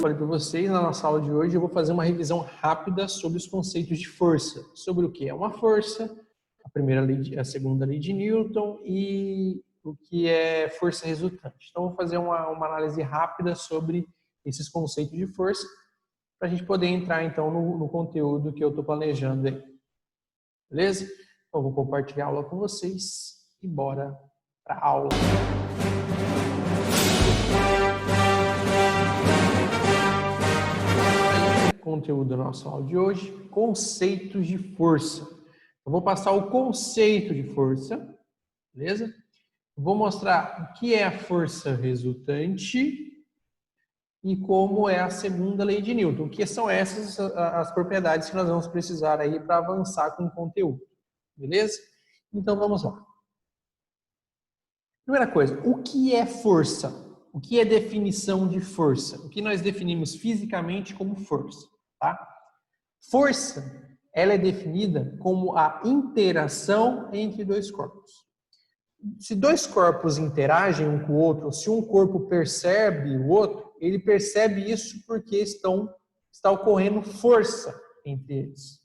falei para vocês, na nossa aula de hoje eu vou fazer uma revisão rápida sobre os conceitos de força. Sobre o que é uma força, a segunda lei de Newton e o que é força resultante. Então, eu vou fazer uma análise rápida sobre esses conceitos de força para a gente poder entrar, então, no conteúdo que eu estou planejando aí. Beleza? Então, eu vou compartilhar a aula com vocês e bora para a aula. Conteúdo da nossa aula de hoje, conceitos de força. Eu vou passar o conceito de força, beleza? Vou mostrar o que é a força resultante e como é a segunda lei de Newton. O que são essas as propriedades que nós vamos precisar aí para avançar com o conteúdo, beleza? Então vamos lá. Primeira coisa, o que é força? O que é definição de força? O que nós definimos fisicamente como força, tá? Força, ela é definida como a interação entre dois corpos. Se dois corpos interagem um com o outro, se um corpo percebe o outro, ele percebe isso porque está ocorrendo força entre eles,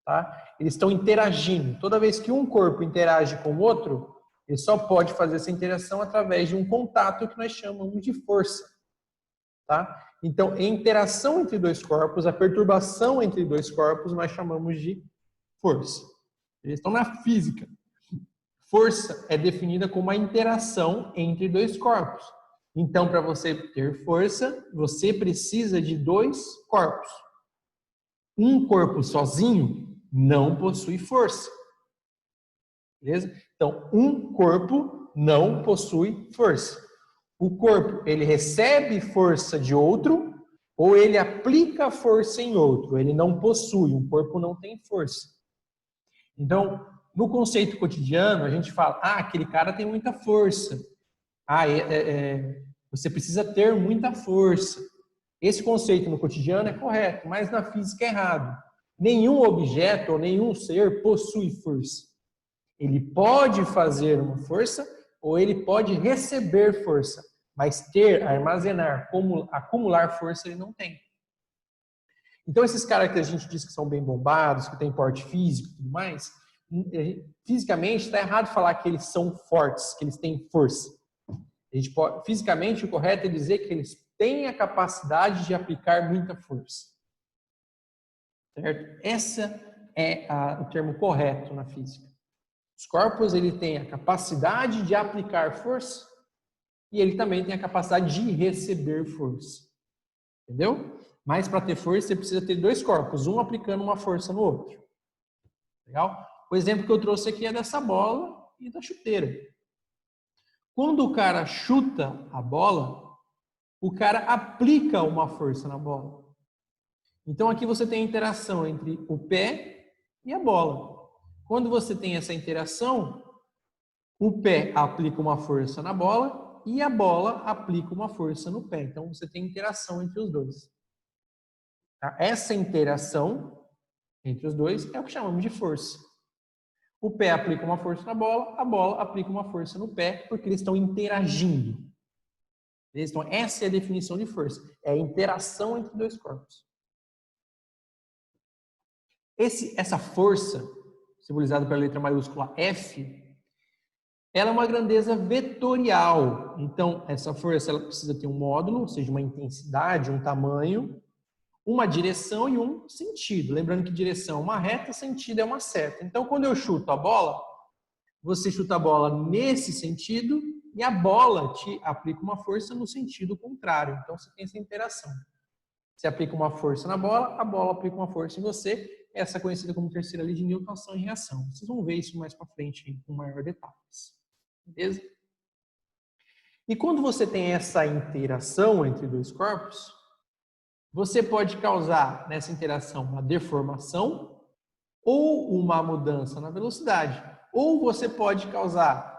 tá? Eles estão interagindo. Toda vez que um corpo interage com o outro, ele só pode fazer essa interação através de um contato que nós chamamos de força, tá? Então, a interação entre dois corpos, a perturbação entre dois corpos, nós chamamos de força. Eles estão na física. Força é definida como a interação entre dois corpos. Então, para você ter força, você precisa de dois corpos. Um corpo sozinho não possui força. Beleza? Então, um corpo não possui força. O corpo, ele recebe força de outro ou ele aplica força em outro. Ele não possui, um corpo não tem força. Então, no conceito cotidiano, a gente fala, aquele cara tem muita força. Você precisa ter muita força. Esse conceito no cotidiano é correto, mas na física é errado. Nenhum objeto ou nenhum ser possui força. Ele pode fazer uma força ou ele pode receber força, mas ter, armazenar, acumular força ele não tem. Então esses caras que a gente diz que são bem bombados, que têm porte físico e tudo mais, fisicamente está errado falar que eles são fortes, que eles têm força. Fisicamente o correto é dizer que eles têm a capacidade de aplicar muita força. Certo? Esse é o termo correto na física. Os corpos, ele tem a capacidade de aplicar força e ele também tem a capacidade de receber força. Entendeu? Mas para ter força, você precisa ter dois corpos, um aplicando uma força no outro. Legal? O exemplo que eu trouxe aqui é dessa bola e da chuteira. Quando o cara chuta a bola, o cara aplica uma força na bola. Então aqui você tem a interação entre o pé e a bola. Quando você tem essa interação, o pé aplica uma força na bola e a bola aplica uma força no pé. Então, você tem interação entre os dois. Essa interação entre os dois é o que chamamos de força. O pé aplica uma força na bola, a bola aplica uma força no pé, porque eles estão interagindo. Então, essa é a definição de força. É a interação entre dois corpos. Essa força, simbolizada pela letra maiúscula F, ela é uma grandeza vetorial. Então, essa força ela precisa ter um módulo, ou seja, uma intensidade, um tamanho, uma direção e um sentido. Lembrando que direção é uma reta, sentido é uma seta. Então, quando eu chuto a bola, você chuta a bola nesse sentido e a bola te aplica uma força no sentido contrário. Então, você tem essa interação. Você aplica uma força na bola, a bola aplica uma força em você. Essa é conhecida como terceira lei de Newton, ação e reação. Vocês vão ver isso mais para frente com maior detalhes. Beleza? E quando você tem essa interação entre dois corpos, você pode causar nessa interação uma deformação ou uma mudança na velocidade. Ou você pode causar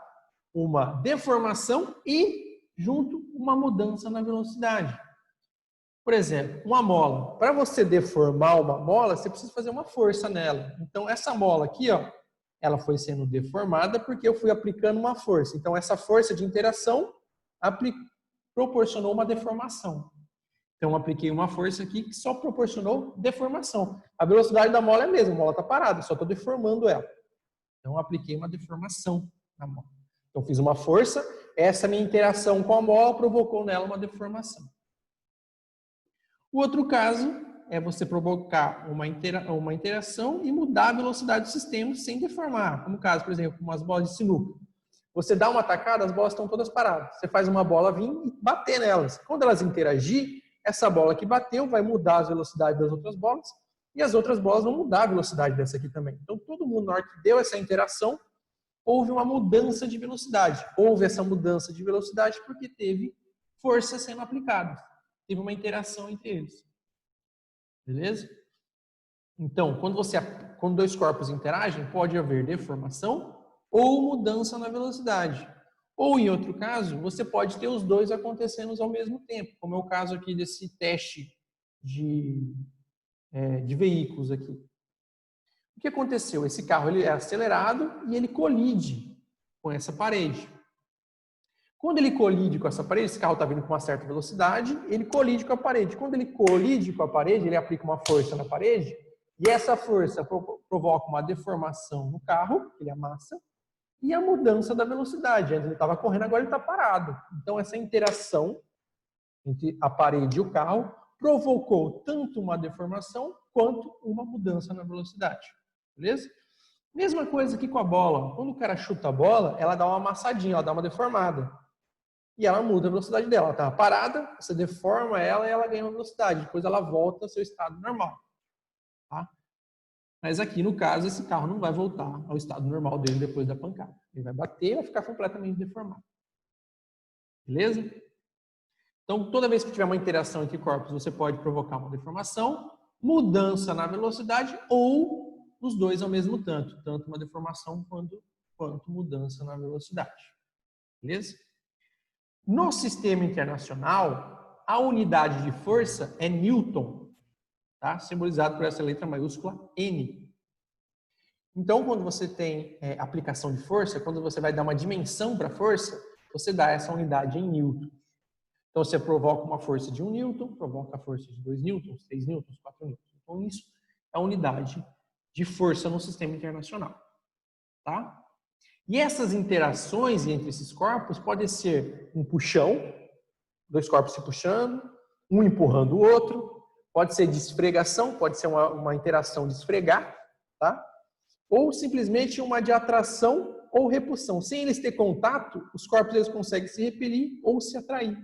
uma deformação e, junto, uma mudança na velocidade. Por exemplo, uma mola. Para você deformar uma mola, você precisa fazer uma força nela. Então, essa mola aqui, ó, ela foi sendo deformada porque eu fui aplicando uma força. Então, essa força de interação proporcionou uma deformação. Então, eu apliquei uma força aqui que só proporcionou deformação. A velocidade da mola é a mesma, a mola está parada, só estou deformando ela. Então, eu apliquei uma deformação na mola. Então, fiz uma força, essa minha interação com a mola provocou nela uma deformação. O outro caso é você provocar uma interação e mudar a velocidade do sistema sem deformar. Como o caso, por exemplo, umas bolas de sinuca. Você dá uma tacada, as bolas estão todas paradas. Você faz uma bola vir e bater nelas. Quando elas interagir, essa bola que bateu vai mudar a velocidade das outras bolas e as outras bolas vão mudar a velocidade dessa aqui também. Então, todo mundo, na hora que deu essa interação, houve uma mudança de velocidade. Houve essa mudança de velocidade porque teve força sendo aplicada. Teve uma interação entre eles. Beleza? Então, quando dois corpos interagem, pode haver deformação ou mudança na velocidade. Ou, em outro caso, você pode ter os dois acontecendo ao mesmo tempo, como é o caso aqui desse teste de veículos aqui. O que aconteceu? Esse carro ele é acelerado e ele colide com essa parede. Quando ele colide com essa parede, esse carro está vindo com uma certa velocidade, ele colide com a parede. Quando ele colide com a parede, ele aplica uma força na parede, e essa força provoca uma deformação no carro, ele amassa, e a mudança da velocidade. Antes ele estava correndo, agora ele está parado. Então, essa interação entre a parede e o carro provocou tanto uma deformação quanto uma mudança na velocidade. Beleza? Mesma coisa aqui com a bola. Quando o cara chuta a bola, ela dá uma amassadinha, ela dá uma deformada. E ela muda a velocidade dela. Ela estava parada, você deforma ela e ela ganha uma velocidade. Depois ela volta ao seu estado normal. Tá? Mas aqui, no caso, esse carro não vai voltar ao estado normal dele depois da pancada. Ele vai bater e vai ficar completamente deformado. Beleza? Então, toda vez que tiver uma interação entre corpos, você pode provocar uma deformação, mudança na velocidade ou os dois ao mesmo tanto. Tanto uma deformação quanto mudança na velocidade. Beleza? No sistema internacional, a unidade de força é Newton, tá? Simbolizado por essa letra maiúscula N. Então, quando você tem aplicação de força, quando você vai dar uma dimensão para a força, você dá essa unidade em Newton. Então, você provoca uma força de 1 Newton, provoca a força de 2 newtons, 3 newtons, 4 newtons. Então, isso é a unidade de força no sistema internacional. Tá? E essas interações entre esses corpos podem ser um puxão, dois corpos se puxando, um empurrando o outro, pode ser de esfregação, pode ser uma interação de esfregar, tá? Ou simplesmente uma de atração ou repulsão. Sem eles ter contato, os corpos eles conseguem se repelir ou se atrair.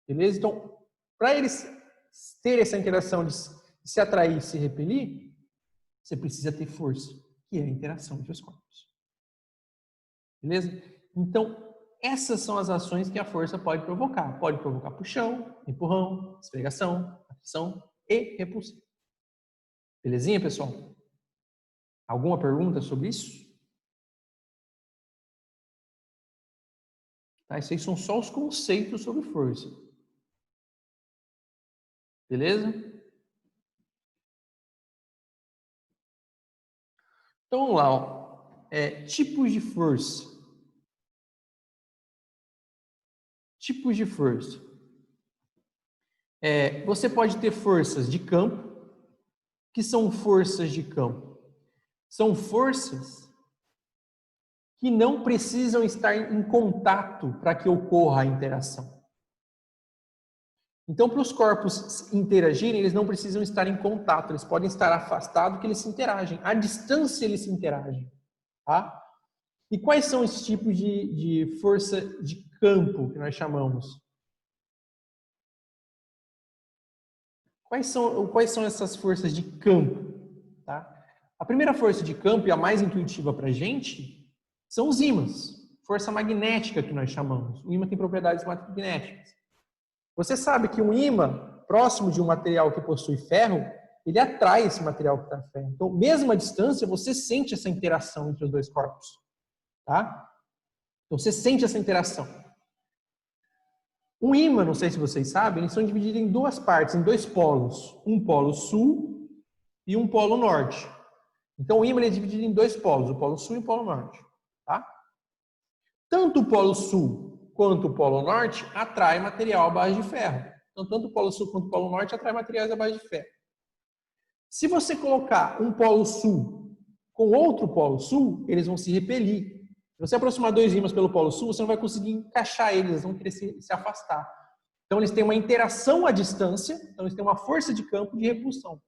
Beleza? Então, para eles terem essa interação de se atrair e se repelir, você precisa ter força, que é a interação entre os corpos. Beleza? Então, essas são as ações que a força pode provocar. Pode provocar puxão, empurrão, esfregação, atração e repulsão. Belezinha, pessoal? Alguma pergunta sobre isso? Tá, esses aí são só os conceitos sobre força. Beleza? Então, vamos lá. Ó. Tipos de força. Tipos de força. Você pode ter forças de campo. O que são forças de campo? São forças que não precisam estar em contato para que ocorra a interação. Então, para os corpos interagirem, eles não precisam estar em contato, eles podem estar afastados que eles se interagem. À distância eles se interagem. Tá? E quais são esses tipos de força de campo que nós chamamos? Quais são essas forças de campo? Tá? A primeira força de campo e a mais intuitiva para a gente são os ímãs. Força magnética que nós chamamos. O ímã tem propriedades magnéticas. Você sabe que um ímã próximo de um material que possui ferro, ele atrai esse material que está ferro. Então, mesmo à distância, você sente essa interação entre os dois corpos. Tá? Então, você sente essa interação. Um ímã, não sei se vocês sabem, eles são divididos em duas partes, em dois polos. Um polo sul e um polo norte. Então, o ímã é dividido em dois polos, o polo sul e o polo norte. Tá? Tanto o polo sul quanto o polo norte atrai material à base de ferro. Então, tanto o polo sul quanto o polo norte atraem materiais à base de ferro. Se você colocar um polo sul com outro polo sul, eles vão se repelir. Se você aproximar dois ímãs pelo polo sul, você não vai conseguir encaixar eles, eles vão querer se afastar. Então, eles têm uma interação à distância, então eles têm uma força de campo de repulsão.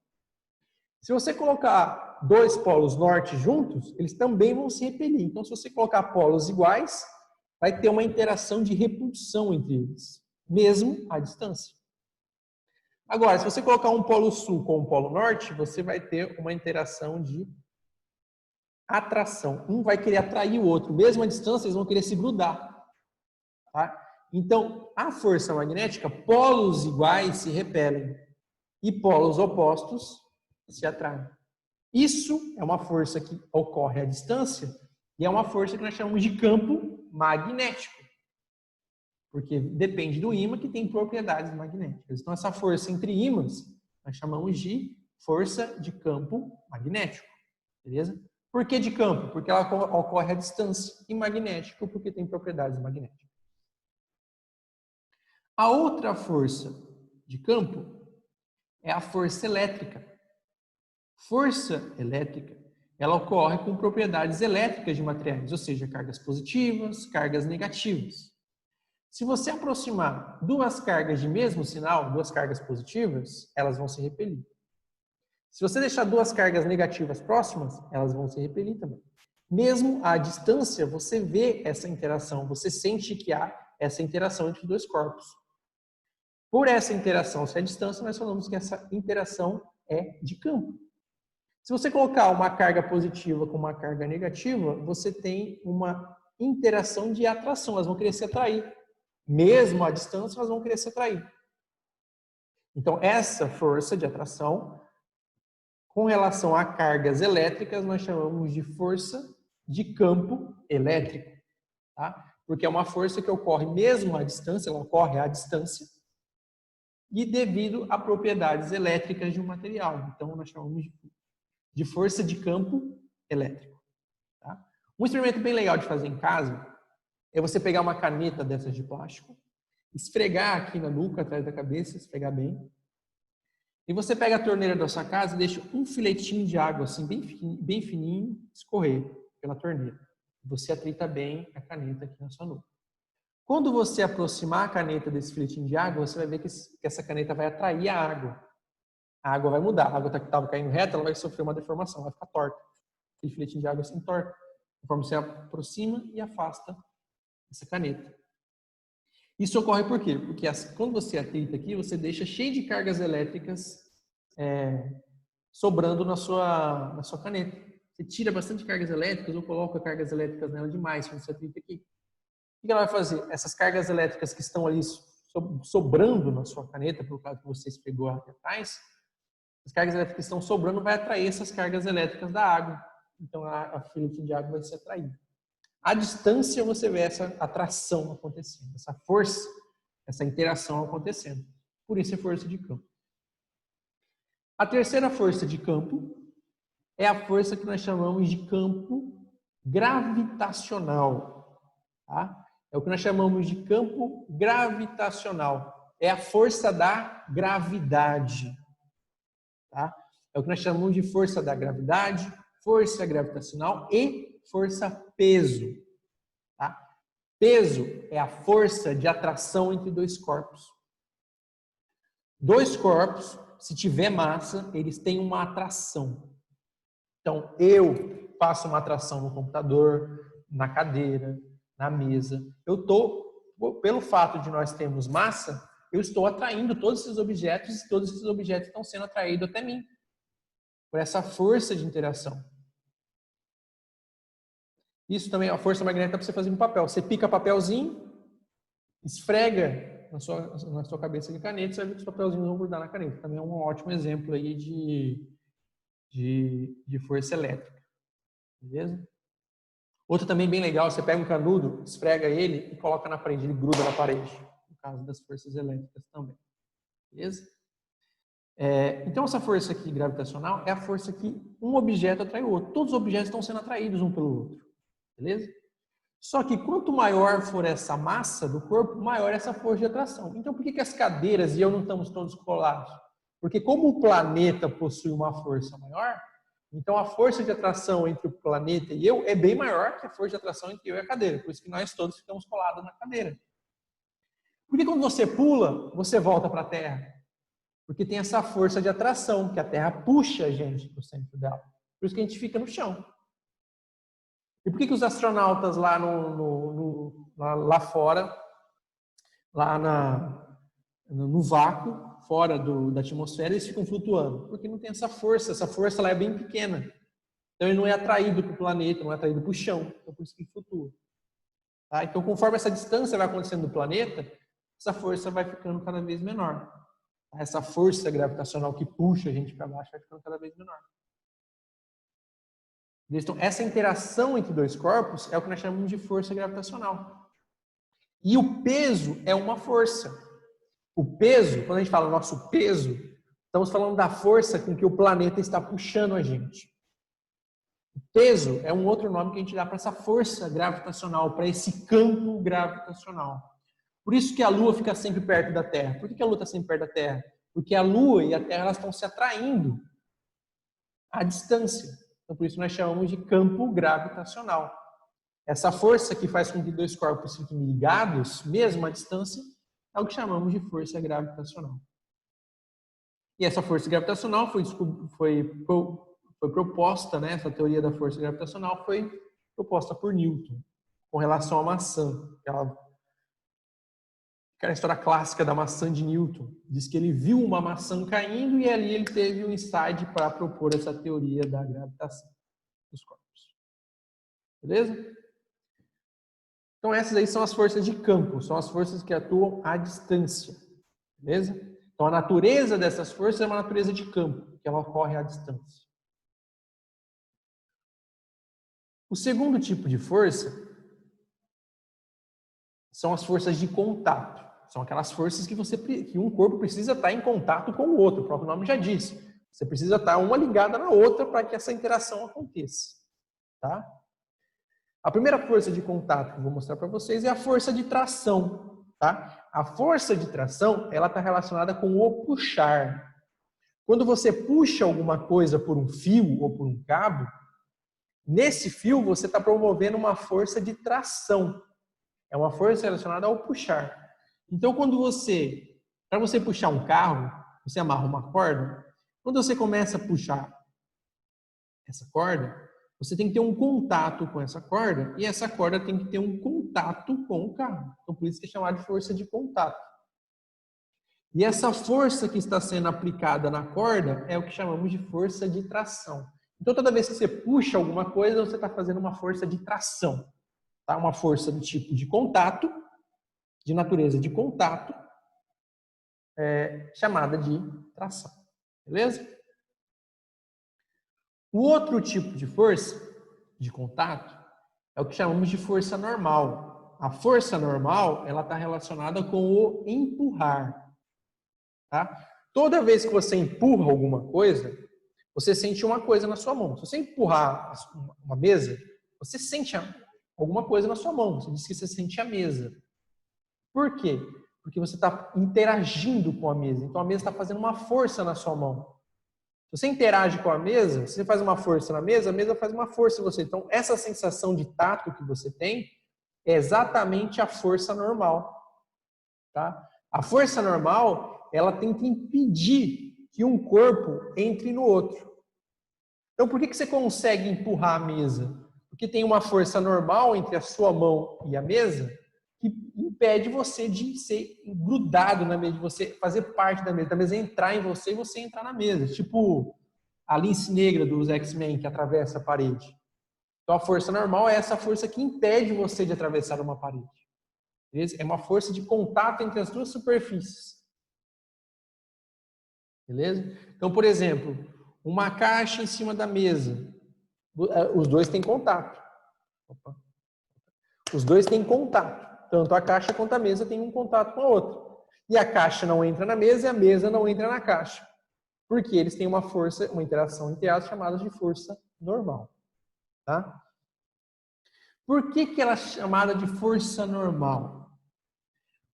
Se você colocar dois polos norte juntos, eles também vão se repelir. Então, se você colocar polos iguais, vai ter uma interação de repulsão entre eles, mesmo à distância. Agora, se você colocar um polo sul com um polo norte, você vai ter uma interação de atração. Um vai querer atrair o outro. Mesmo à distância, eles vão querer se grudar. Tá? Então, a força magnética, polos iguais se repelem e polos opostos se atraem. Isso é uma força que ocorre à distância e é uma força que nós chamamos de campo magnético. Porque depende do ímã que tem propriedades magnéticas. Então, essa força entre ímãs, nós chamamos de força de campo magnético. Beleza? Por que de campo? Porque ela ocorre à distância. E magnético, porque tem propriedades magnéticas. A outra força de campo é a força elétrica. Força elétrica, ela ocorre com propriedades elétricas de materiais, ou seja, cargas positivas, cargas negativas. Se você aproximar duas cargas de mesmo sinal, duas cargas positivas, elas vão se repelir. Se você deixar duas cargas negativas próximas, elas vão se repelir também. Mesmo à distância, você vê essa interação, você sente que há essa interação entre dois corpos. Por essa interação, se é a distância, nós falamos que essa interação é de campo. Se você colocar uma carga positiva com uma carga negativa, você tem uma interação de atração, elas vão querer se atrair. Mesmo à distância, elas vão querer se atrair. Então, essa força de atração, com relação a cargas elétricas, nós chamamos de força de campo elétrico. Tá? Porque é uma força que ocorre mesmo à distância, ela ocorre à distância, e devido a propriedades elétricas de um material. Então, nós chamamos de força de campo elétrico. Tá? Um experimento bem legal de fazer em casa é você pegar uma caneta dessas de plástico, esfregar aqui na nuca, atrás da cabeça, esfregar bem. E você pega a torneira da sua casa e deixa um filetinho de água, assim, bem fininho, escorrer pela torneira. Você atrita bem a caneta aqui na sua nuca. Quando você aproximar a caneta desse filetinho de água, você vai ver que essa caneta vai atrair a água. A água vai mudar. A água que estava caindo reta, ela vai sofrer uma deformação, vai ficar torta. Aquele filetinho de água se entorta. Conforme você aproxima e afasta essa caneta. Isso ocorre por quê? Porque quando você atrita aqui, você deixa cheio de cargas elétricas sobrando na sua caneta. Você tira bastante cargas elétricas ou coloca cargas elétricas nela demais quando você atrita aqui. O que ela vai fazer? Essas cargas elétricas que estão ali sobrando na sua caneta, por causa que você esfregou aqui atrás, as cargas elétricas que estão sobrando vai atrair essas cargas elétricas da água. Então, a filete de água vai ser atraída. À distância, você vê essa atração acontecendo, essa força, essa interação acontecendo. Por isso é força de campo. A terceira força de campo é a força que nós chamamos de campo gravitacional. Tá? É o que nós chamamos de campo gravitacional. É a força da gravidade. Tá? É o que nós chamamos de força da gravidade, força gravitacional e força peso. Tá? Peso é a força de atração entre dois corpos. Dois corpos, se tiver massa, eles têm uma atração. Então, eu faço uma atração no computador, na cadeira, na mesa. Pelo fato de nós termos massa, eu estou atraindo todos esses objetos e todos esses objetos estão sendo atraídos até mim. Por essa força de interação. Isso também é a força magnética para você fazer no papel. Você pica papelzinho, esfrega na sua cabeça de caneta, você vai ver que os papelzinhos vão grudar na caneta. Também é um ótimo exemplo aí de força elétrica. Beleza? Outro também bem legal, você pega um canudo, esfrega ele e coloca na parede, ele gruda na parede. No caso das forças elétricas também. Beleza? Então, essa força aqui gravitacional é a força que um objeto atrai o outro. Todos os objetos estão sendo atraídos um pelo outro. Beleza? Só que quanto maior for essa massa do corpo, maior essa força de atração. Então, por que as cadeiras e eu não estamos todos colados? Porque como o planeta possui uma força maior, então a força de atração entre o planeta e eu é bem maior que a força de atração entre eu e a cadeira. Por isso que nós todos ficamos colados na cadeira. Porque quando você pula, você volta para a Terra. Porque tem essa força de atração, que a Terra puxa a gente para o centro dela. Por isso que a gente fica no chão. E por que os astronautas lá, lá fora, lá no vácuo, fora da atmosfera, eles ficam flutuando? Porque não tem essa força ela é bem pequena. Então ele não é atraído para o planeta, não é atraído para o chão. Então por isso que ele flutua. Tá? Então conforme essa distância vai acontecendo do planeta, essa força vai ficando cada vez menor. Essa força gravitacional que puxa a gente para baixo vai ficando cada vez menor. Então, essa interação entre dois corpos é o que nós chamamos de força gravitacional. E o peso é uma força. O peso, quando a gente fala nosso peso, estamos falando da força com que o planeta está puxando a gente. O peso é um outro nome que a gente dá para essa força gravitacional, para esse campo gravitacional. Por isso que a Lua fica sempre perto da Terra. Por que a Lua está sempre perto da Terra? Porque a Lua e a Terra elas estão se atraindo à distância. Então, por isso nós chamamos de campo gravitacional. Essa força que faz com que dois corpos fiquem ligados, mesmo à distância, é o que chamamos de força gravitacional. E essa força gravitacional foi proposta, né, essa teoria da força gravitacional foi proposta por Newton, com relação à maçã. Aquela história clássica da maçã de Newton. Diz que ele viu uma maçã caindo e ali ele teve um insight para propor essa teoria da gravitação dos corpos. Beleza? Então essas aí são as forças de campo, são as forças que atuam à distância. Beleza? Então a natureza dessas forças é uma natureza de campo, que ela ocorre à distância. O segundo tipo de força são as forças de contato. São aquelas forças que um corpo precisa estar em contato com o outro, o próprio nome já diz. Você precisa estar uma ligada na outra para que essa interação aconteça. Tá? A primeira força de contato que eu vou mostrar para vocês é a força de tração. Tá? A força de tração ela está relacionada com o puxar. Quando você puxa alguma coisa por um fio ou por um cabo, nesse fio você está promovendo uma força de tração. É uma força relacionada ao puxar. Então, para você puxar um carro, você amarra uma corda. Quando você começa a puxar essa corda, você tem que ter um contato com essa corda e essa corda tem que ter um contato com o carro. Então, por isso que é chamado de força de contato. E essa força que está sendo aplicada na corda é o que chamamos de força de tração. Então, toda vez que você puxa alguma coisa, você está fazendo uma força de tração. Tá? Uma força do tipo de contato, de natureza de contato, chamada de tração. Beleza? O outro tipo de força de contato é o que chamamos de força normal. A força normal ela está relacionada com o empurrar. Tá? Toda vez que você empurra alguma coisa, você sente uma coisa na sua mão. Se você empurrar uma mesa, você sente alguma coisa na sua mão. Você diz que você sente a mesa. Por quê? Porque você está interagindo com a mesa. Então a mesa está fazendo uma força na sua mão. Se você interage com a mesa, se você faz uma força na mesa, a mesa faz uma força em você. Então essa sensação de tato que você tem é exatamente a força normal. Tá? A força normal, ela tenta impedir que um corpo entre no outro. Então por que você consegue empurrar a mesa? Porque tem uma força normal entre a sua mão e a mesa que impede você de ser grudado na mesa, de você fazer parte da mesa entrar em você e você entrar na mesa. Tipo a lince negra dos X-Men que atravessa a parede. Então a força normal é essa força que impede você de atravessar uma parede. Beleza? É uma força de contato entre as duas superfícies. Beleza? Então, por exemplo, uma caixa em cima da mesa. Os dois têm contato. Opa. Os dois têm contato. Tanto a caixa quanto a mesa têm um contato com a outra. E a caixa não entra na mesa e a mesa não entra na caixa. Porque eles têm uma força, uma interação entre elas chamada de força normal. Tá? Por que ela é chamada de força normal?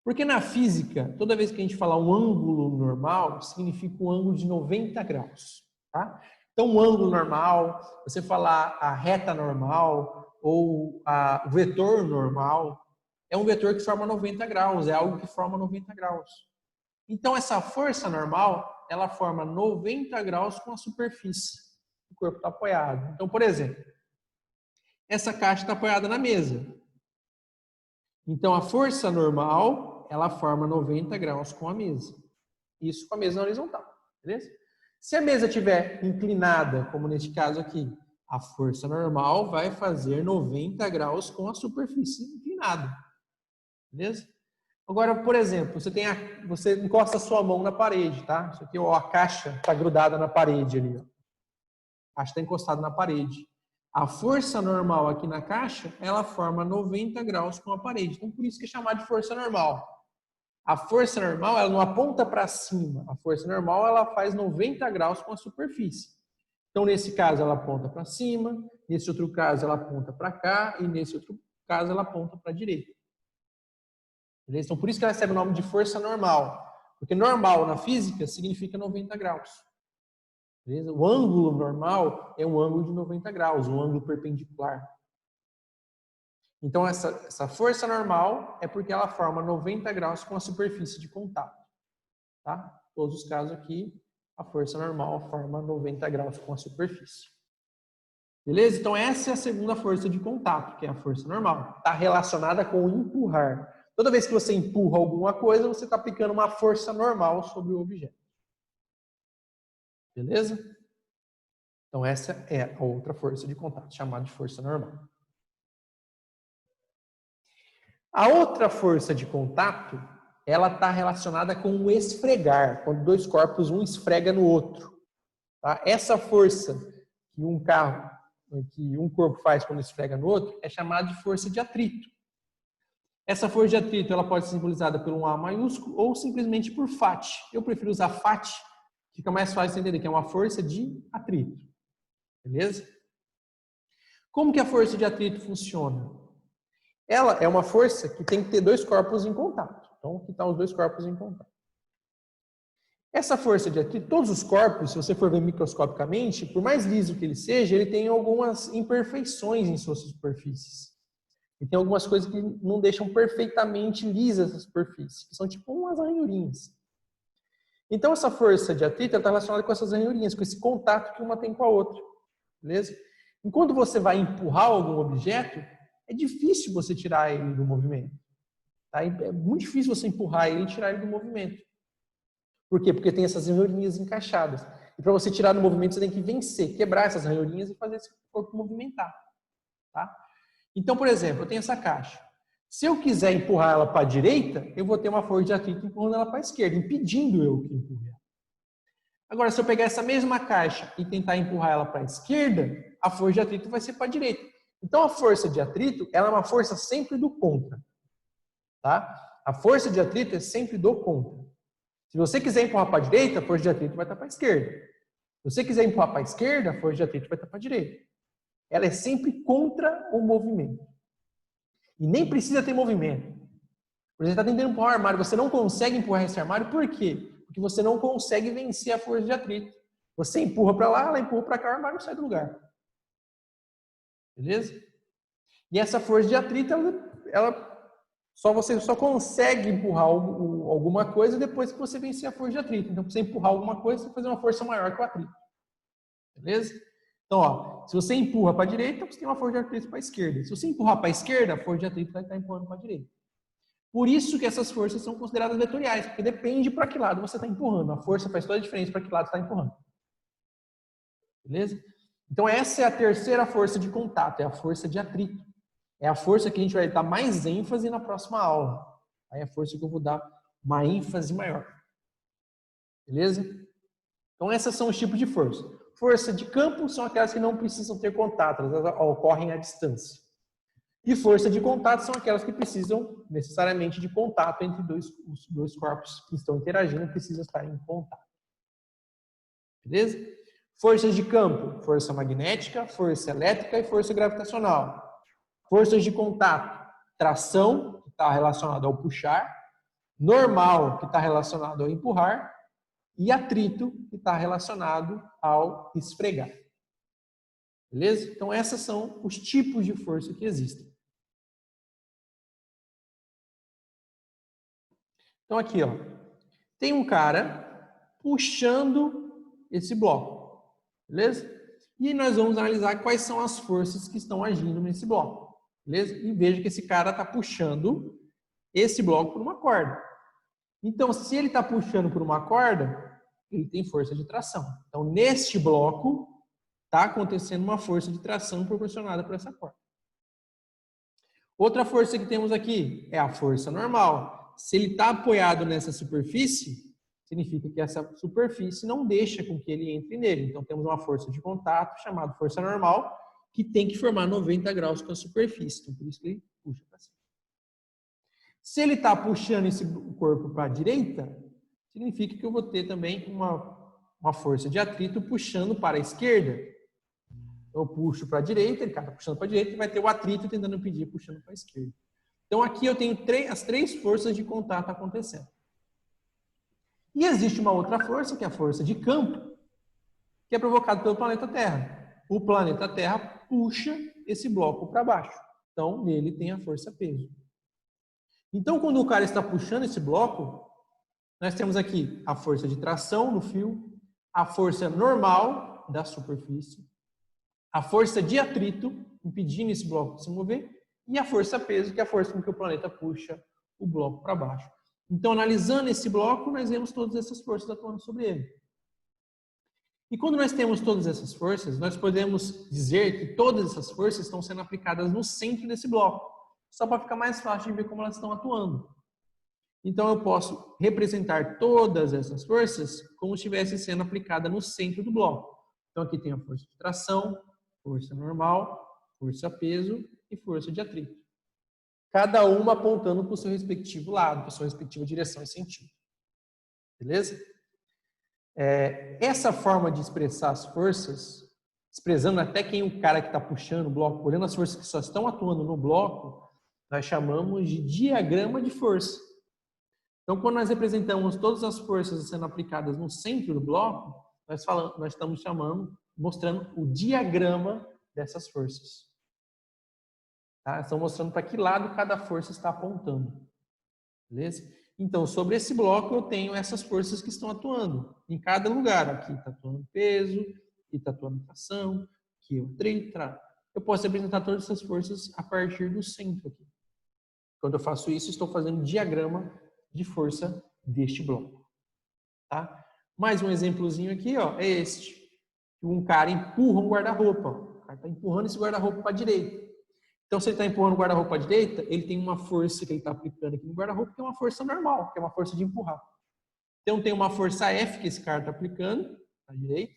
Porque na física, toda vez que a gente falar um ângulo normal, significa um ângulo de 90 graus. Tá? Então, um ângulo normal, você falar a reta normal ou o vetor normal, é um vetor que forma 90 graus, é algo que forma 90 graus. Então, essa força normal, ela forma 90 graus com a superfície. O corpo está apoiado. Então, por exemplo, essa caixa está apoiada na mesa. Então, a força normal, ela forma 90 graus com a mesa. Isso com a mesa na horizontal, beleza? Se a mesa estiver inclinada, como neste caso aqui, a força normal vai fazer 90 graus com a superfície inclinada, beleza? Agora, por exemplo, você encosta a sua mão na parede, tá? Isso aqui, ó, a caixa está grudada na parede ali, ó. A caixa está encostada na parede. A força normal aqui na caixa, ela forma 90 graus com a parede. Então, por isso que é chamado de força normal. A força normal, ela não aponta para cima. A força normal, ela faz 90 graus com a superfície. Então, nesse caso, ela aponta para cima. Nesse outro caso, ela aponta para cá. E nesse outro caso, ela aponta para a direita. Beleza? Então, por isso que ela recebe o nome de força normal. Porque normal na física significa 90 graus. Beleza? O ângulo normal é um ângulo de 90 graus, um ângulo perpendicular. Então, essa força normal é porque ela forma 90 graus com a superfície de contato. Tá? Em todos os casos aqui, a força normal forma 90 graus com a superfície. Beleza? Então, essa é a segunda força de contato, que é a força normal. Está relacionada com o empurrar. Toda vez que você empurra alguma coisa, você está aplicando uma força normal sobre o objeto. Beleza? Então, essa é a outra força de contato, chamada de força normal. A outra força de contato, ela está relacionada com o esfregar, quando dois corpos, um esfrega no outro. Tá? Essa força que um corpo faz quando esfrega no outro, é chamada de força de atrito. Essa força de atrito, ela pode ser simbolizada por um A maiúsculo ou simplesmente por FAT. Eu prefiro usar FAT, fica mais fácil de entender que é uma força de atrito. Beleza? Como que a força de atrito funciona? Ela é uma força que tem que ter dois corpos em contato. Então, aqui estão os dois corpos em contato. Essa força de atrito, todos os corpos, se você for ver microscopicamente, por mais liso que ele seja, ele tem algumas imperfeições em suas superfícies. E tem algumas coisas que não deixam perfeitamente lisas essa superfície, que são tipo umas ranhurinhas. Então, essa força de atrito está relacionada com essas ranhurinhas, com esse contato que uma tem com a outra. Beleza? Enquanto você vai empurrar algum objeto, é difícil você tirar ele do movimento. Tá? É muito difícil você empurrar ele e tirar ele do movimento. Por quê? Porque tem essas ranhurinhas encaixadas. E para você tirar do movimento, você tem que vencer, quebrar essas ranhurinhas e fazer esse corpo movimentar. Tá? Então, por exemplo, eu tenho essa caixa. Se eu quiser empurrar ela para a direita, eu vou ter uma força de atrito empurrando ela para a esquerda, impedindo eu que empurre ela. Agora, se eu pegar essa mesma caixa e tentar empurrar ela para a esquerda, a força de atrito vai ser para a direita. Então, a força de atrito, ela é uma força sempre do contra. Tá? A força de atrito é sempre do contra. Se você quiser empurrar para a direita, a força de atrito vai estar para a esquerda. Se você quiser empurrar para a esquerda, a força de atrito vai estar para a direita. Ela é sempre contra o movimento. E nem precisa ter movimento. Por exemplo, você está tentando empurrar um armário, você não consegue empurrar esse armário, por quê? Porque você não consegue vencer a força de atrito. Você empurra para lá, ela empurra para cá, o armário sai do lugar. Beleza? E essa força de atrito, você só consegue empurrar alguma coisa depois que você vencer a força de atrito. Então, para você empurrar alguma coisa, você vai fazer uma força maior que o atrito. Beleza? Então, ó, se você empurra para a direita, você tem uma força de atrito para a esquerda. Se você empurrar para a esquerda, a força de atrito vai estar empurrando para a direita. Por isso que essas forças são consideradas vetoriais, porque depende para que lado você está empurrando. A força faz toda a diferença para que lado você está empurrando. Beleza? Então, essa é a terceira força de contato, é a força de atrito. É a força que a gente vai dar mais ênfase na próxima aula. Aí é a força que eu vou dar uma ênfase maior. Beleza? Então, esses são os tipos de força. Força de campo são aquelas que não precisam ter contato, elas ocorrem à distância. E força de contato são aquelas que precisam necessariamente de contato entre os dois corpos que estão interagindo, precisam estar em contato. Beleza? Forças de campo, força magnética, força elétrica e força gravitacional. Forças de contato, tração, que está relacionado ao puxar, normal, que está relacionado ao empurrar, e atrito, que está relacionado ao esfregar. Beleza? Então, esses são os tipos de força que existem. Então, aqui, ó, tem um cara puxando esse bloco. Beleza? E nós vamos analisar quais são as forças que estão agindo nesse bloco. Beleza? E veja que esse cara está puxando esse bloco por uma corda. Então, se ele está puxando por uma corda, ele tem força de tração. Então, neste bloco, está acontecendo uma força de tração proporcionada por essa corda. Outra força que temos aqui é a força normal. Se ele está apoiado nessa superfície, significa que essa superfície não deixa com que ele entre nele. Então, temos uma força de contato chamada força normal, que tem que formar 90 graus com a superfície. Então, por isso que ele puxa para cima. Se ele está puxando esse corpo para a direita, significa que eu vou ter também uma força de atrito puxando para a esquerda. Eu puxo para a direita, ele está puxando para a direita, e vai ter o atrito tentando impedir, puxando para a esquerda. Então, aqui eu tenho as três forças de contato acontecendo. E existe uma outra força, que é a força de campo, que é provocada pelo planeta Terra. O planeta Terra puxa esse bloco para baixo. Então, nele tem a força peso. Então, quando o cara está puxando esse bloco, nós temos aqui a força de tração no fio, a força normal da superfície, a força de atrito, impedindo esse bloco de se mover, e a força peso, que é a força com que o planeta puxa o bloco para baixo. Então, analisando esse bloco, nós vemos todas essas forças atuando sobre ele. E quando nós temos todas essas forças, nós podemos dizer que todas essas forças estão sendo aplicadas no centro desse bloco, só para ficar mais fácil de ver como elas estão atuando. Então, eu posso representar todas essas forças como se estivesse sendo aplicada no centro do bloco. Então, aqui tem a força de tração, força normal, força peso e força de atrito. Cada uma apontando para o seu respectivo lado, para a sua respectiva direção e sentido. Beleza? Essa forma de expressar as forças, expressando até quem o cara que está puxando o bloco, olhando as forças que só estão atuando no bloco, nós chamamos de diagrama de força. Então, quando nós representamos todas as forças sendo aplicadas no centro do bloco, nós estamos mostrando o diagrama dessas forças. Tá? Estão mostrando para que lado cada força está apontando. Beleza? Então, sobre esse bloco, eu tenho essas forças que estão atuando em cada lugar. Aqui está atuando peso, aqui está atuando tração, aqui o atrito. Eu posso representar todas essas forças a partir do centro aqui. Quando eu faço isso, estou fazendo um diagrama de força deste bloco. Tá? Mais um exemplozinho aqui, ó, é este. Um cara empurra um guarda-roupa. O cara está empurrando esse guarda-roupa para a direita. Então, se ele está empurrando o guarda-roupa para a direita, ele tem uma força que ele está aplicando aqui no guarda-roupa, que é uma força normal, que é uma força de empurrar. Então, tem uma força F que esse cara está aplicando à direita.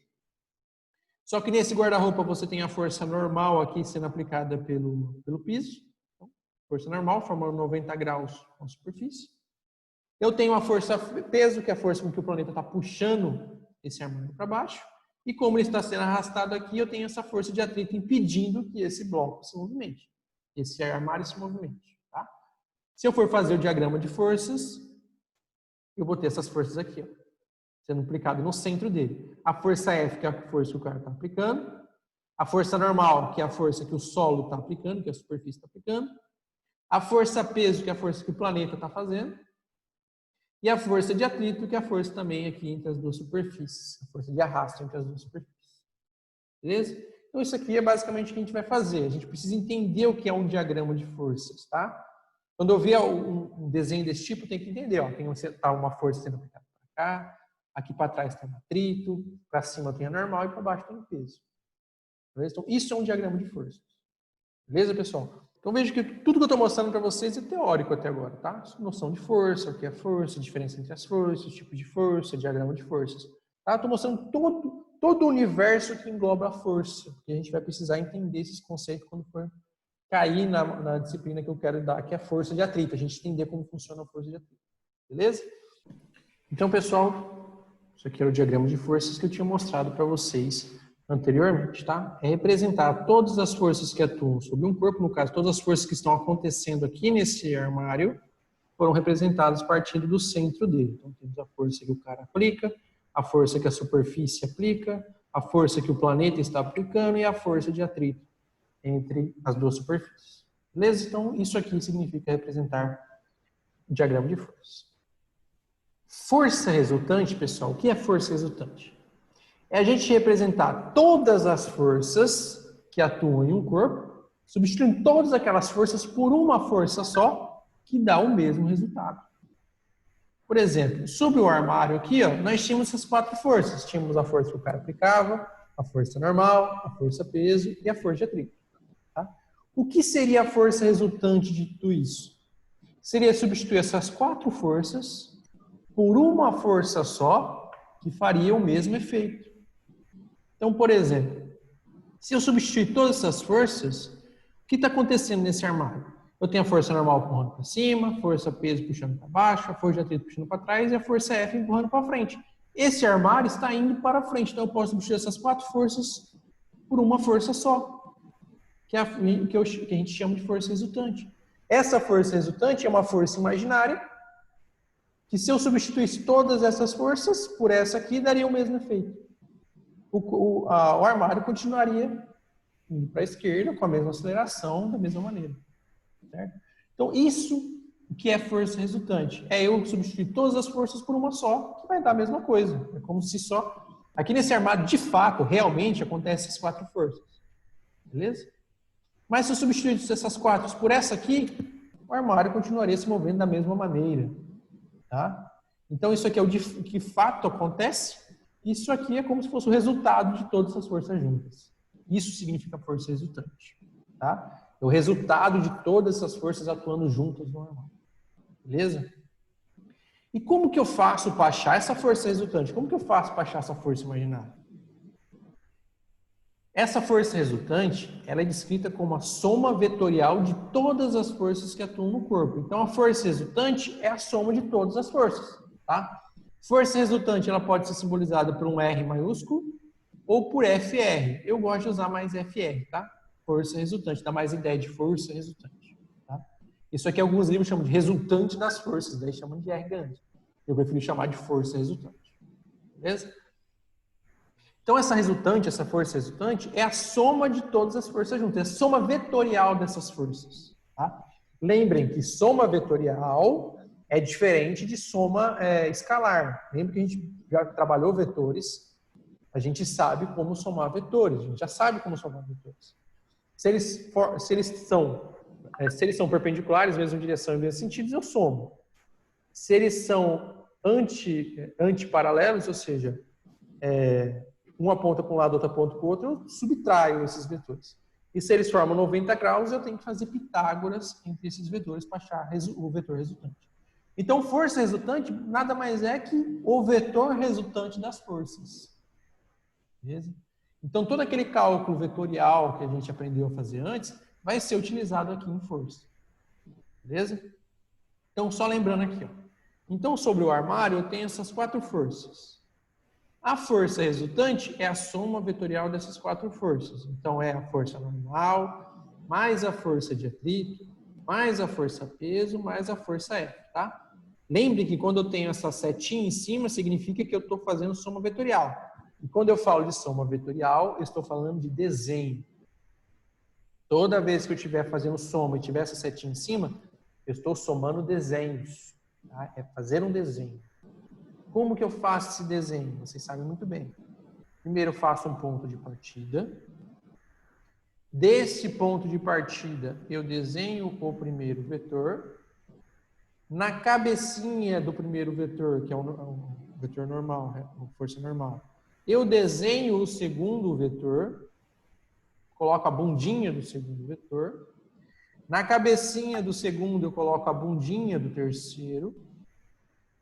Só que nesse guarda-roupa você tem a força normal aqui sendo aplicada pelo piso. Então, força normal, formando 90 graus com a superfície. Eu tenho a força peso, que é a força com que o planeta está puxando esse armário para baixo. E como ele está sendo arrastado aqui, eu tenho essa força de atrito impedindo que esse bloco se movimente. Esse armário se movimente. Tá? Se eu for fazer o diagrama de forças, eu vou ter essas forças aqui, ó, sendo aplicado no centro dele. A força F, que é a força que o cara está aplicando. A força normal, que é a força que o solo está aplicando, que a superfície está aplicando. A força peso, que é a força que o planeta está fazendo. E a força de atrito, que é a força também aqui entre as duas superfícies. A força de arrasto entre as duas superfícies. Beleza? Então, isso aqui é basicamente o que a gente vai fazer. A gente precisa entender o que é um diagrama de forças, tá? Quando eu ver um desenho desse tipo, tem que entender, ó, tem uma força sendo aplicada para cá, aqui para trás tem um atrito, para cima tem a normal e para baixo tem o peso. Beleza? Então, isso é um diagrama de forças. Beleza, pessoal? Então, veja que tudo que eu estou mostrando para vocês é teórico até agora, tá? Noção de força, o que é força, diferença entre as forças, tipo de força, diagrama de forças. Tá? Estou mostrando todo o universo que engloba a força, porque a gente vai precisar entender esses conceitos quando for cair na disciplina que eu quero dar, que é a força de atrito. A gente entender como funciona a força de atrito. Beleza? Então, pessoal, isso aqui era o diagrama de forças que eu tinha mostrado para vocês anteriormente, tá? É representar todas as forças que atuam sobre um corpo, no caso, todas as forças que estão acontecendo aqui nesse armário, foram representadas partindo do centro dele. Então, temos a força que o cara aplica, a força que a superfície aplica, a força que o planeta está aplicando e a força de atrito entre as duas superfícies. Beleza? Então, isso aqui significa representar o diagrama de força. Força resultante, pessoal, o que é força resultante? É a gente representar todas as forças que atuam em um corpo, substituindo todas aquelas forças por uma força só, que dá o mesmo resultado. Por exemplo, sobre o armário aqui, ó, nós tínhamos essas 4 forças. Tínhamos a força que o cara aplicava, a força normal, a força peso e a força de atrito. Tá? O que seria a força resultante de tudo isso? Seria substituir essas 4 forças por uma força só, que faria o mesmo efeito. Então, por exemplo, se eu substituir todas essas forças, o que está acontecendo nesse armário? Eu tenho a força normal empurrando para cima, força peso puxando para baixo, a força de atrito puxando para trás e a força F empurrando para frente. Esse armário está indo para frente, então eu posso substituir essas 4 forças por uma força só, que a gente chama de força resultante. Essa força resultante é uma força imaginária, que se eu substituísse todas essas forças por essa aqui, daria o mesmo efeito. O armário continuaria indo para a esquerda com a mesma aceleração, da mesma maneira. Certo? Então, isso que é força resultante. É eu substituir todas as forças por uma só, que vai dar a mesma coisa. É como se só... Aqui nesse armário, de fato, realmente, acontecem as 4 forças. Beleza? Mas se eu substituir essas 4 por essa aqui, o armário continuaria se movendo da mesma maneira. Tá? Então, isso aqui é o que de fato acontece. Isso aqui é como se fosse o resultado de todas essas forças juntas. Isso significa força resultante. Tá? É o resultado de todas essas forças atuando juntas no armário. Beleza? E como que eu faço para achar essa força resultante? Como que eu faço para achar essa força imaginária? Essa força resultante, ela é descrita como a soma vetorial de todas as forças que atuam no corpo. Então, a força resultante é a soma de todas as forças. Tá? Força resultante, ela pode ser simbolizada por um R maiúsculo ou por FR. Eu gosto de usar mais FR, tá? Força resultante, dá mais ideia de força resultante. Tá? Isso aqui alguns livros chamam de resultante das forças, daí chamam de R grande. Eu prefiro chamar de força resultante. Beleza? Então, essa resultante, essa força resultante, é a soma de todas as forças juntas, é a soma vetorial dessas forças. Tá? Lembrem que soma vetorial é diferente de soma escalar. Lembra que a gente já trabalhou vetores, a gente sabe como somar vetores, a gente já sabe como somar vetores. Se eles são perpendiculares, mesma direção e mesmos sentidos, eu somo. Se eles são antiparalelos, ou seja, um aponta para um lado, outro aponta para o outro, eu subtraio esses vetores. E se eles formam 90 graus, eu tenho que fazer Pitágoras entre esses vetores para achar o vetor resultante. Então, força resultante nada mais é que o vetor resultante das forças. Beleza? Então, todo aquele cálculo vetorial que a gente aprendeu a fazer antes vai ser utilizado aqui em força. Beleza? Então, só lembrando aqui. Ó. Então, sobre o armário, eu tenho essas 4 forças. A força resultante é a soma vetorial dessas 4 forças. Então, é a força normal, mais a força de atrito, mais a força peso, mais a força F, tá? Lembre que quando eu tenho essa setinha em cima, significa que eu estou fazendo soma vetorial. E quando eu falo de soma vetorial, eu estou falando de desenho. Toda vez que eu estiver fazendo soma e tiver essa setinha em cima, eu estou somando desenhos. Tá? É fazer um desenho. Como que eu faço esse desenho? Vocês sabem muito bem. Primeiro eu faço um ponto de partida. Desse ponto de partida, eu desenho o primeiro vetor. Na cabecinha do primeiro vetor, que é o vetor normal, a força normal, eu desenho o segundo vetor. Coloco a bundinha do segundo vetor. Na cabecinha do segundo, eu coloco a bundinha do terceiro.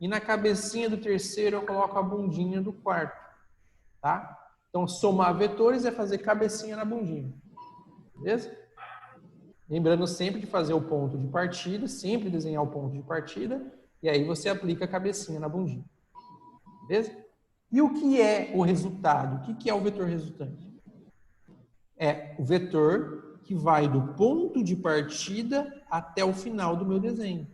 E na cabecinha do terceiro eu coloco a bundinha do quarto, tá? Então, somar vetores é fazer cabecinha na bundinha, beleza? Lembrando sempre de fazer o ponto de partida, sempre desenhar o ponto de partida, e aí você aplica a cabecinha na bundinha, beleza? E o que é o resultado? O que é o vetor resultante? É o vetor que vai do ponto de partida até o final do meu desenho.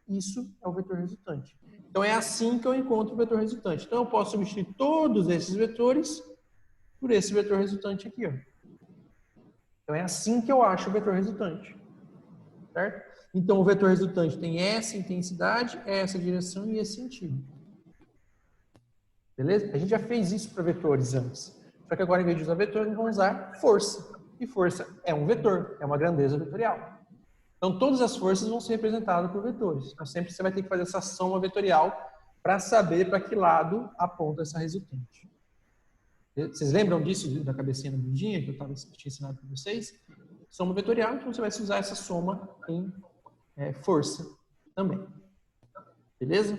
Isso é o vetor resultante. Então, é assim que eu encontro o vetor resultante. Então, eu posso substituir todos esses vetores por esse vetor resultante aqui, ó. Então, é assim que eu acho o vetor resultante. Certo? Então, o vetor resultante tem essa intensidade, essa direção e esse sentido. Beleza? A gente já fez isso para vetores antes. Só que agora, em vez de usar vetor, a gente vai usar força. E força é um vetor, é uma grandeza vetorial. Então, todas as forças vão ser representadas por vetores. Então, sempre você vai ter que fazer essa soma vetorial para saber para que lado aponta essa resultante. Vocês lembram disso, da cabecinha da bundinha que eu tinha ensinado para vocês? Soma vetorial, então você vai usar essa soma em força também. Beleza?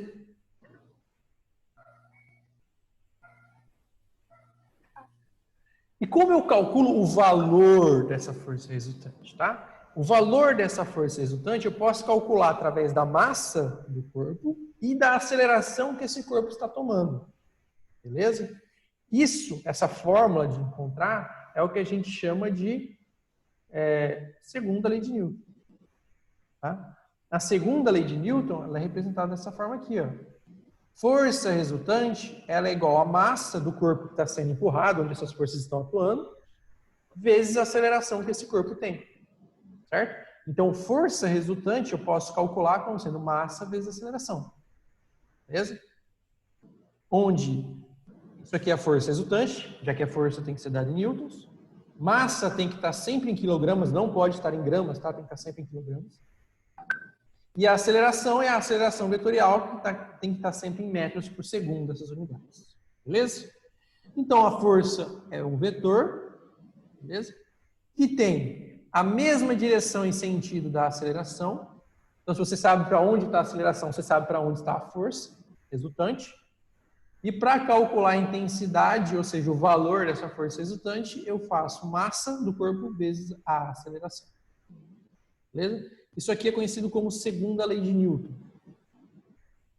E como eu calculo o valor dessa força resultante, tá? O valor dessa força resultante eu posso calcular através da massa do corpo e da aceleração que esse corpo está tomando. Beleza? Isso, essa fórmula de encontrar, é o que a gente chama de segunda lei de Newton. Tá? A segunda lei de Newton, ela é representada dessa forma aqui, ó. Força resultante, ela é igual à massa do corpo que está sendo empurrado, onde essas forças estão atuando, vezes a aceleração que esse corpo tem. Certo? Então, força resultante eu posso calcular como sendo massa vezes aceleração. Beleza? Onde isso aqui é a força resultante, já que a força tem que ser dada em newtons. Massa tem que estar sempre em quilogramas, não pode estar em gramas, tá? Tem que estar sempre em quilogramas. E a aceleração é a aceleração vetorial, que tem que estar sempre em metros por segundo, essas unidades. Beleza? Então, a força é um vetor, beleza? Que tem a mesma direção e sentido da aceleração. Então, se você sabe para onde está a aceleração, você sabe para onde está a força resultante. E para calcular a intensidade, ou seja, o valor dessa força resultante, eu faço massa do corpo vezes a aceleração. Beleza? Isso aqui é conhecido como segunda lei de Newton.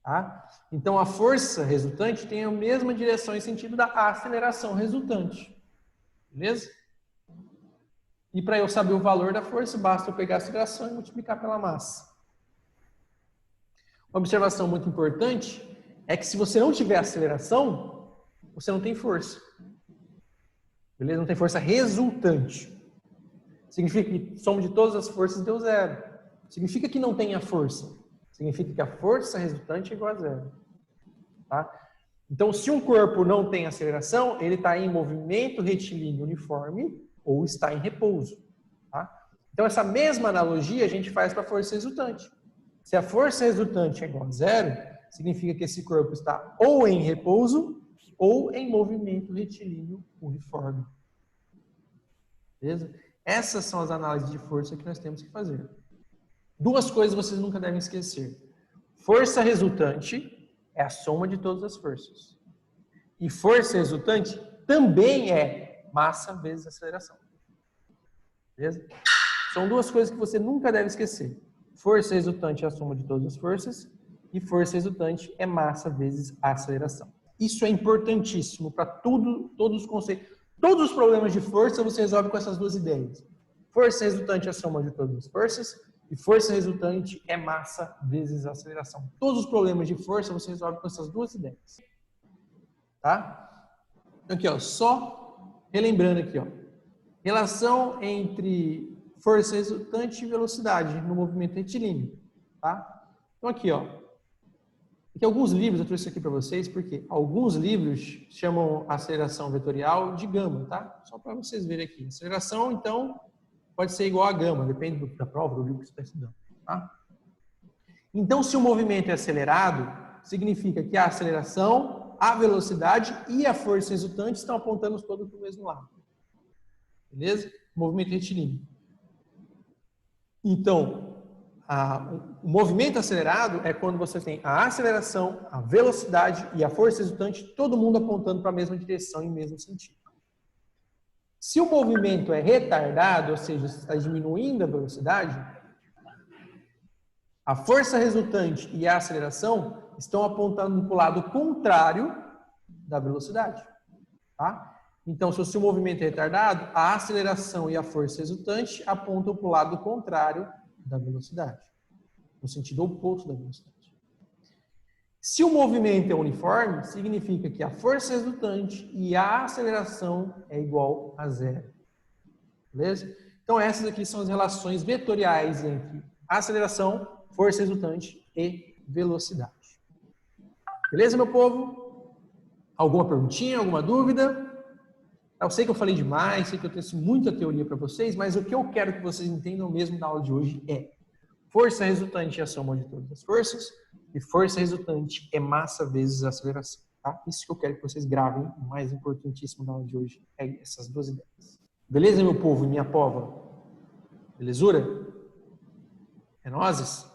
Tá? Então, a força resultante tem a mesma direção e sentido da aceleração resultante. Beleza? E para eu saber o valor da força, basta eu pegar a aceleração e multiplicar pela massa. Uma observação muito importante é que se você não tiver aceleração, você não tem força. Beleza? Não tem força resultante. Significa que soma de todas as forças deu zero. Significa que não tenha força. Significa que a força resultante é igual a zero. Tá? Então, se um corpo não tem aceleração, ele está em movimento retilíneo uniforme ou está em repouso. Tá? Então, essa mesma analogia a gente faz para a força resultante. Se a força resultante é igual a zero, significa que esse corpo está ou em repouso ou em movimento retilíneo uniforme. Beleza? Essas são as análises de força que nós temos que fazer. Duas coisas vocês nunca devem esquecer. Força resultante é a soma de todas as forças. E força resultante também é massa vezes aceleração. Beleza? São duas coisas que você nunca deve esquecer. Força resultante é a soma de todas as forças e força resultante é massa vezes aceleração. Isso é importantíssimo para todos os conceitos. Todos os problemas de força você resolve com essas duas ideias. Força resultante é a soma de todas as forças e força resultante é massa vezes aceleração. Todos os problemas de força você resolve com essas duas ideias. Tá? Então aqui, ó, só relembrando aqui, ó. Relação entre força resultante e velocidade no movimento retilíneo, tá? Então aqui, ó. Aqui alguns livros, eu trouxe isso aqui para vocês, porque alguns livros chamam a aceleração vetorial de gama, tá? Só para vocês verem aqui. Aceleração, então, pode ser igual a gama, depende da prova, do livro que você está estudando, tá? Então, se o movimento é acelerado, significa que a aceleração, a velocidade e a força resultante estão apontando todos para o mesmo lado. Beleza? Movimento retilíneo. Então, o movimento acelerado é quando você tem a aceleração, a velocidade e a força resultante, todo mundo apontando para a mesma direção e mesmo sentido. Se o movimento é retardado, ou seja, você está diminuindo a velocidade, a força resultante e a aceleração estão apontando para o lado contrário da velocidade. Tá? Então, se o seu movimento é retardado, a aceleração e a força resultante apontam para o lado contrário da velocidade, no sentido oposto da velocidade. Se o movimento é uniforme, significa que a força resultante e a aceleração é igual a zero. Beleza? Então, essas aqui são as relações vetoriais entre aceleração, força resultante e velocidade. Beleza, meu povo? Alguma perguntinha, alguma dúvida? Eu sei que eu falei demais, sei que eu trouxe muita teoria para vocês, mas o que eu quero que vocês entendam mesmo na aula de hoje é: força resultante é a soma de todas as forças e força resultante é massa vezes aceleração. Tá? Isso que eu quero que vocês gravem. O mais importantíssimo da aula de hoje é essas duas ideias. Beleza, meu povo e minha pova? Belezura? É nóis?